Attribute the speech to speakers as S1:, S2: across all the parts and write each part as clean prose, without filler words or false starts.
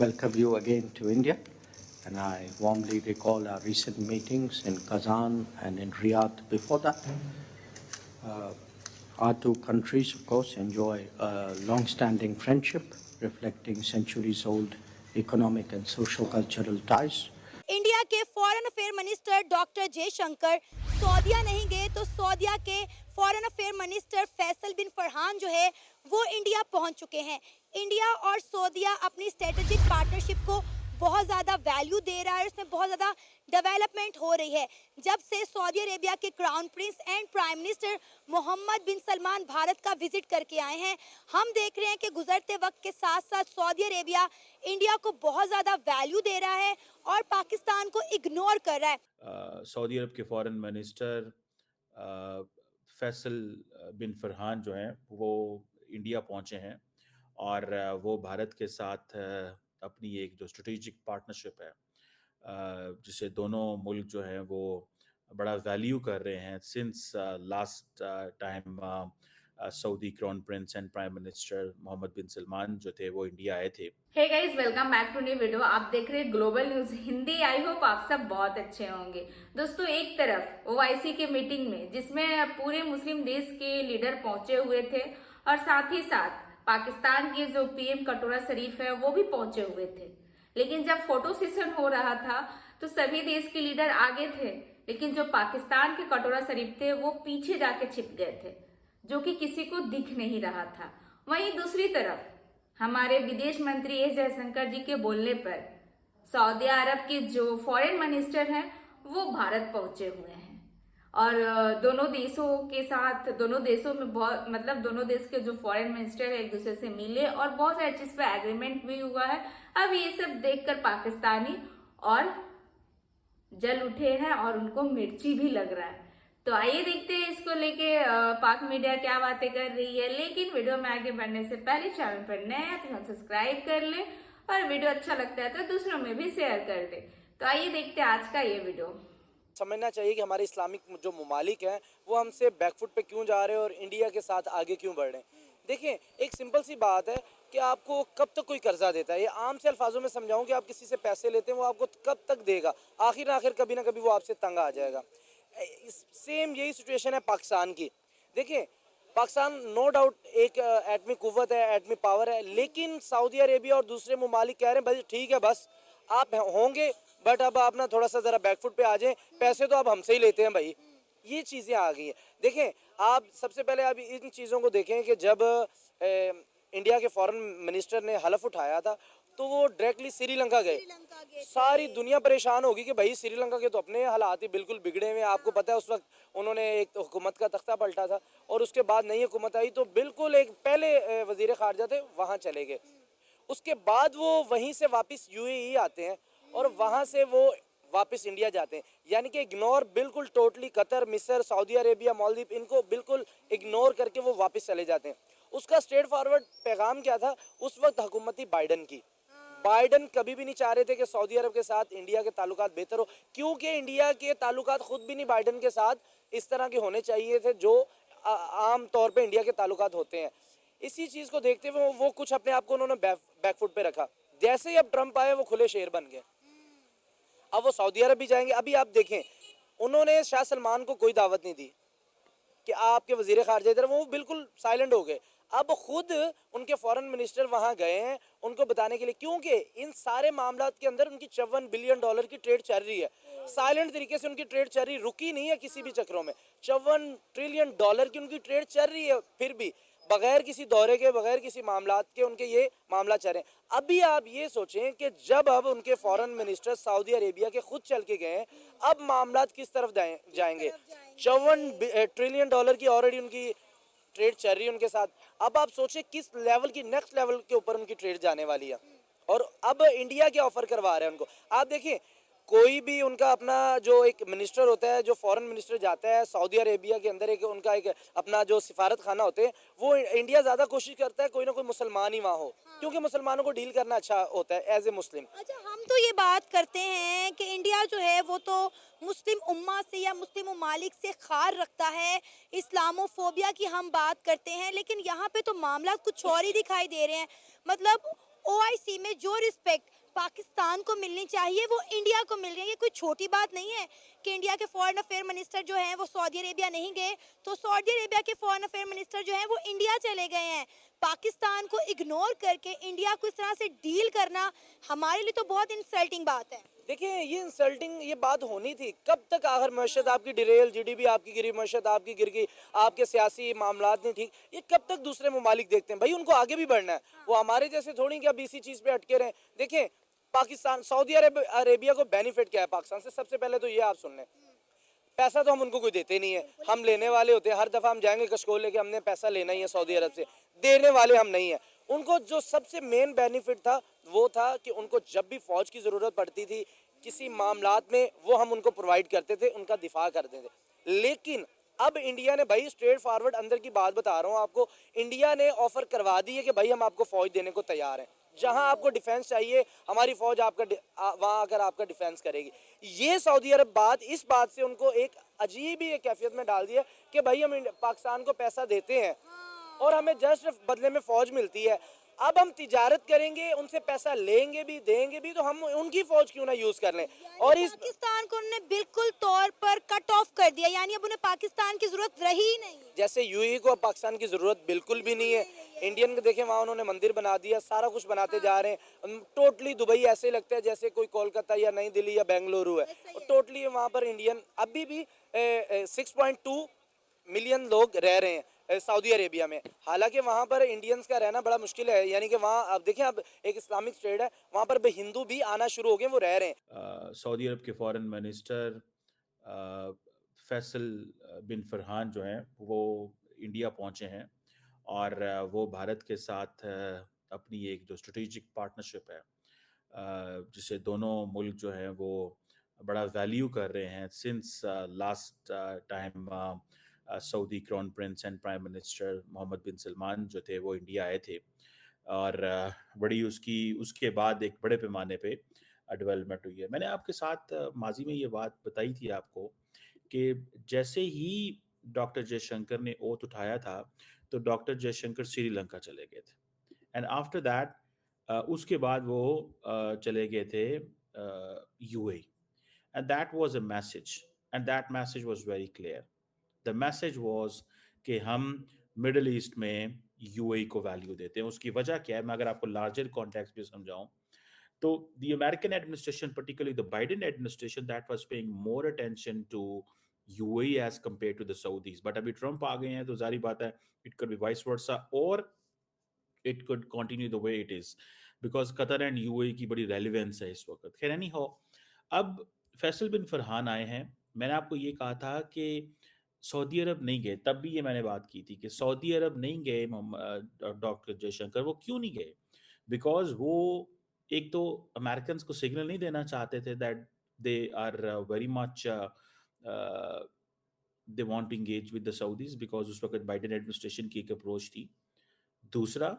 S1: welcome you again to India, and I warmly recall our recent meetings in Kazan and in Riyadh before that. Our two countries, of course, enjoy a long-standing friendship reflecting centuries-old economic and social-cultural ties.
S2: India के foreign affair minister doctor Jaishankar सऊदीया नहीं गए तो सऊदीया के foreign affair minister Faisal bin Farhan जो है वो इंडिया पहुंच चुके हैं। इंडिया और सऊदीया अपनी स्ट्रेटेजिक पार्टनरशिप को बहुत ज़्यादा वैल्यू दे रहा है, उसमें बहुत ज़्यादा डेवलपमेंट हो रही है। जब से सऊदी अरेबिया के crown prince and prime minister Mohammed bin Salman Bharat का विजिट करके आए हैं, हम देख रहे हैं कि गुजरते वक्त के साथ साथ सऊदी अरेबिया इंडिया को बहुत ज़्यादा वैल्यू दे रहा है और पाकिस्तान को इग्नोर कर रहा है।
S3: सऊदी अरब के foreign minister Faisal bin Farhan जो हैं वो इंडिया पहुंचे हैं और वो भारत के साथ अपनी एक जो स्ट्रेटेजिक पार्टनरशिप है जिसे दोनों मुल्क जो हैं वो बड़ा वैल्यू कर रहे हैं since last time Saudi crown prince and prime minister Mohammed bin Salman जो थे वो इंडिया आए थे।
S4: Hey guys, welcome back to new video. आप देख रहे हैं global news Hindi. I hope आप सब बहुत अच्छे होंगे। दोस्तों, एक तरफ ओआईसी के मीटिंग में जिसमें पूरे मुस्लिम देश के लीडर पहुंचे हुए थे और साथ ही साथ पाकिस्तान के जो पीएम कटोरा शरीफ है वो भी पहुंचे हुए थे, लेकिन जब फोटो सेशन हो रहा था तो सभी देश के लीडर आगे थे, लेकिन जो पाकिस्तान के कटोरा शरीफ थे वो पीछे जाके छिप गए थे, जो कि किसी को दिख नहीं रहा था। वहीं दूसरी तरफ हमारे विदेश मंत्री एस जयशंकर जी के बोलने पर सऊदी अरब के जो फॉरेन मिनिस्टर हैं वो भारत पहुंचे हुए हैं और दोनों देशों के साथ, दोनों देशों में बहुत दोनों देश के जो फॉरेन मिनिस्टर है एक दूसरे से मिले और बहुत सारी चीज पे एग्रीमेंट भी हुआ है। अब ये सब देखकर पाकिस्तानी और जल उठे हैं और उनको मिर्ची भी लग रहा है। तो आइए देखते हैं इसको लेके पाक मीडिया क्या बातें कर रही है। लेकिन वीडियो में आगे बढ़ने से पहले चैनल पर नए हैं तो सब्सक्राइब कर ले और वीडियो अच्छा लगता है तो दूसरों में भी शेयर कर दे। तो आइए देखते हैं आज का ये वीडियो।
S5: समझना चाहिए कि हमारे इस्लामिक जो ममालिक हैं वो हमसे बैकफुट पे क्यों जा रहे हैं और इंडिया के साथ आगे क्यों बढ़ रहे हैं। देखिए, एक सिंपल सी बात है कि आपको कब तक कोई कर्जा देता है, ये आम से अल्फाजों में समझाऊं कि आप किसी से पैसे लेते हैं वो आपको कब तक देगा, आखिर कभी ना कभी वो आपसे तंग आ जाएगा। सेम यही सिचुएशन है पाकिस्तान की। देखिए, पाकिस्तान नो डाउट एक एटमी कुव्वत है, एटमी पावर है, लेकिन सऊदी अरेबिया और दूसरे ममालिक कह रहे हैं भाई ठीक है बस आप होंगे बट अब आप ना थोड़ा सा ज़रा बैकफुट पे आ जाएं, पैसे तो आप हमसे ही लेते हैं भाई। ये चीज़ें आ गई हैं। देखें, आप सबसे पहले आप इन चीज़ों को देखें कि जब इंडिया के फॉरेन मिनिस्टर ने हलफ उठाया था तो वो डायरेक्टली श्रीलंका गए। सारी दुनिया परेशान होगी कि भाई श्रीलंका के तो अपने हालात ही बिल्कुल बिगड़े हुए। आपको पता है उस वक्त उन्होंने एक हुकूमत का तख्ता पलटा था और उसके बाद नई हुकूमत आई तो बिल्कुल एक पहले वजीर खारजा थे वहाँ चले गए। उसके बाद वो वहीं से वापस यूएई आते हैं और वहाँ से वो वापस इंडिया जाते हैं, यानी कि इग्नोर बिल्कुल टोटली कतर, मिस्र, सऊदी अरेबिया, मालदीव इनको बिल्कुल इग्नोर करके वो वापस चले जाते हैं। उसका स्ट्रेट फॉरवर्ड पैगाम क्या था उस वक्त हुकूमत थी बाइडन की। बाइडन कभी भी नहीं चाह रहे थे कि सऊदी अरब के साथ इंडिया के ताल्लुकात बेहतर हो, क्योंकि इंडिया के ताल्लुकात खुद भी नहीं बाइडन के साथ इस तरह के होने चाहिए थे जो आम तौर पे इंडिया के ताल्लुकात होते हैं। इसी चीज़ को देखते हुए वो कुछ अपने आप को उन्होंने बैकफुट पे रखा। जैसे ही अब ट्रंप आए वो खुले शेर बन गए। अब वो सऊदी अरब भी जाएंगे। अभी आप देखें, उन्होंने शाह सलमान को कोई दावत नहीं दी कि आपके वजीर खारजा इधर, वो बिल्कुल साइलेंट हो गए। अब खुद उनके फॉरेन मिनिस्टर वहां गए हैं उनको बताने के लिए, क्योंकि इन सारे मामलात के अंदर उनकी $54 बिलियन की ट्रेड चल रही है। साइलेंट तरीके से उनकी ट्रेड चल रही, रुकी नहीं है किसी भी चक्रों में। $54 ट्रिलियन की उनकी ट्रेड चल रही है, फिर भी बगैर किसी दौरे के, बगैर किसी मामलात के उनके ये मामला चल रहे हैं। अभी आप ये सोचें कि जब अब उनके फॉरेन मिनिस्टर सऊदी अरेबिया के खुद चल के गए हैं, अब मामलात किस तरफ जाएंगे। $54 ट्रिलियन की ऑलरेडी उनकी ट्रेड चल रही है उनके साथ। अब आप सोचें किस लेवल की, नेक्स्ट लेवल के ऊपर उनकी ट्रेड जाने वाली है और अब इंडिया क्या ऑफर करवा रहे हैं उनको। आप देखिए, कोई भी उनका अपना जो एक मिनिस्टर होता है, जो फॉरेन मिनिस्टर जाता है सऊदी अरेबिया के अंदर, एक उनका एक अपना जो सिफारत खाना होते हैं, वो इंडिया ज़्यादा कोशिश करता है कोई ना कोई मुसलमान ही वहाँ हो, क्योंकि मुसलमानों को डील करना अच्छा होता है एज ए मुस्लिम।
S2: अच्छा, हम तो ये बात करते हैं कि इंडिया जो है वो तो मुस्लिम उम्मा से या मुस्लिम ममालिक से खार रखता है, इस्लामोफोबिया की हम बात करते हैं, लेकिन यहाँ पे तो मामला कुछ और ही दिखाई दे रहे हैं। मतलब ओआईसी में जो रिस्पेक्ट पाकिस्तान को मिलनी चाहिए वो इंडिया को मिल रही है। ये कोई छोटी बात नहीं है कि इंडिया के फॉरेन अफेयर मिनिस्टर जो हैं वो सऊदी अरेबिया नहीं गए, तो सऊदी अरेबिया के फॉरेन अफेयर मिनिस्टर जो हैं वो इंडिया चले गए हैं। पाकिस्तान को इग्नोर करके इंडिया को इस तरह से डील करना हमारे लिए तो बहुत इंसल्टिंग बात है।
S5: देखिए ये इंसल्टिंग ये बात होनी थी। कब तक आखिर मैशत आपकी डिरेल, जीडीपी आपकी गिरी, मैशत आपकी गिर गई, आपके सियासी मामलात नहीं ठीक, ये कब तक दूसरे ममालिक देखते हैं? भाई उनको आगे भी बढ़ना है, वो हमारे जैसे थोड़ी कि अब इसी चीज़ पे अटके रहें। देखिए पाकिस्तान, सऊदी अरेबिया को बेनिफिट क्या है पाकिस्तान से? सबसे पहले तो ये आप सुन लें, पैसा तो हम उनको कोई देते नहीं है, हम लेने वाले होते हैं। हर दफ़ा हम जाएंगे कशकोल लेके, हमने पैसा लेना ही है सऊदी अरब से, देने वाले हम नहीं है। उनको जो सबसे मेन बेनिफिट था वो था कि उनको जब भी फौज की ज़रूरत पड़ती थी किसी मामलात में, वो हम उनको प्रोवाइड करते थे, उनका दिफा करते थे। लेकिन अब इंडिया ने, भाई स्ट्रेट फॉरवर्ड अंदर की बात बता रहा हूँ आपको, इंडिया ने ऑफर करवा दी है कि भाई हम आपको फौज देने को तैयार हैं, जहां आपको डिफेंस चाहिए हमारी फौज आपका वहां आकर आपका डिफेंस करेगी। ये सऊदी अरब बात, इस बात से उनको एक अजीब ही एक कैफियत में डाल दिया कि भाई हम पाकिस्तान को पैसा देते हैं और हमें जस्ट बदले में फौज मिलती है। अब हम तिजारत करेंगे, उनसे पैसा लेंगे भी देंगे भी, तो हम उनकी फौज क्यों ना यूज कर लें? और इस
S2: पाकिस्तान को उन्होंने बिल्कुल तौर पर कट ऑफ कर दिया, यानी अब उन्हें पाकिस्तान की जरूरत रही ही नहीं।
S5: जैसे यूएई को अब पाकिस्तान की जरूरत बिल्कुल भी नहीं है। इंडियन को देखें, वहाँ उन्होंने मंदिर बना दिया, सारा कुछ बनाते जा रहे हैं। टोटली दुबई ऐसे लगता है जैसे कोई कोलकाता या नई दिल्ली या बेंगलुरु है। टोटली वहाँ पर इंडियन अभी भी 6.2 मिलियन लोग रह रहे हैं सऊदी अरेबिया में। हालांकि वहाँ पर इंडियंस का रहना बड़ा मुश्किल है, यानी कि वहाँ अब देखें, अब एक इस्लामिक स्टेट है, वहाँ पर हिंदू भी आना शुरू हो गए, वो रह रहे हैं।
S3: सऊदी अरब के foreign minister Faisal bin Farhan जो हैं वो इंडिया पहुँचे हैं और वो भारत के साथ अपनी एक जो स्ट्रेटेजिक पार्टनरशिप है जिसे दोनों मुल्क जो हैं वो बड़ा वैल्यू कर रहे हैं since last time Saudi crown prince and prime minister Mohammed bin Salman जो थे वो इंडिया आए थे और बड़ी उसके बाद एक बड़े पैमाने पे डेवलपमेंट हुई है। मैंने आपके साथ माजी में ये बात बताई थी आपको कि जैसे ही डॉक्टर जयशंकर ने ओथ उठाया था तो डॉक्टर जयशंकर श्रीलंका चले गए थे एंड आफ्टर दैट उसके बाद वो चले गए थे UAE and that was a message and that message was very clear. The message was कि हम मिडिल ईस्ट में यूएई को वैल्यू देते हैं। उसकी वजह क्या है, मैं अगर आपको लार्जर कॉन्टेक्स्ट भी समझाऊं तो the American administration, particularly the Biden administration, that was paying more attention to UAE as compared to the Saudis. But अभी ट्रम्प आ गए हैं तो जारी बात है it could be vice versa or it could continue the way it is because Qatar and UAE की बड़ी relevance है इस वक्त। खैर anyhow, अब फैसल बिन फरहान आए हैं। मैंने आपको ये कहा था कि सऊदी अरब नहीं गए, तब भी ये मैंने बात की थी कि सऊदी अरब नहीं गए डॉक्टर जयशंकर। वो क्यों नहीं गए? बिकॉज वो एक तो अमेरिकन को सिग्नल नहीं देना चाहते थे that they are very much they want to engage with the Saudis because उस वक्त बाइडेन एडमिनिस्ट्रेशन की एक अप्रोच थी। दूसरा,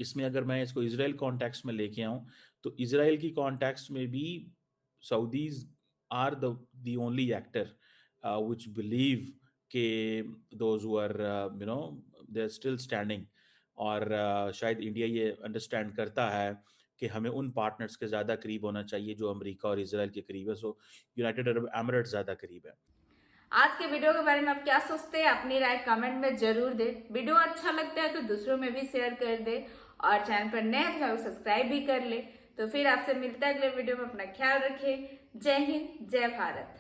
S3: इसमें अगर मैं इसको इजराइल कॉन्टेक्स्ट में लेके आऊं तो इजराइल की कॉन्टेक्स्ट में भी Saudis are the only actor which believe कि those who are they're still standing और शायद इंडिया ये अंडरस्टैंड करता है कि हमें उन पार्टनर्स के ज़्यादा करीब होना चाहिए जो अमेरिका और इजराइल के करीब है। सो यूनाइटेड अरब एमिरेट्स ज़्यादा करीब है।
S4: आज के वीडियो के बारे में आप क्या सोचते हैं? अपनी राय कमेंट में जरूर दे। वीडियो अच्छा लगता है तो दूसरों में भी शेयर कर दे और चैनल पर नए हैं तो सब्सक्राइब भी कर ले। तो फिर आपसे मिलता है अगले वीडियो में। अपना ख्याल रखें। जय हिंद, जय भारत।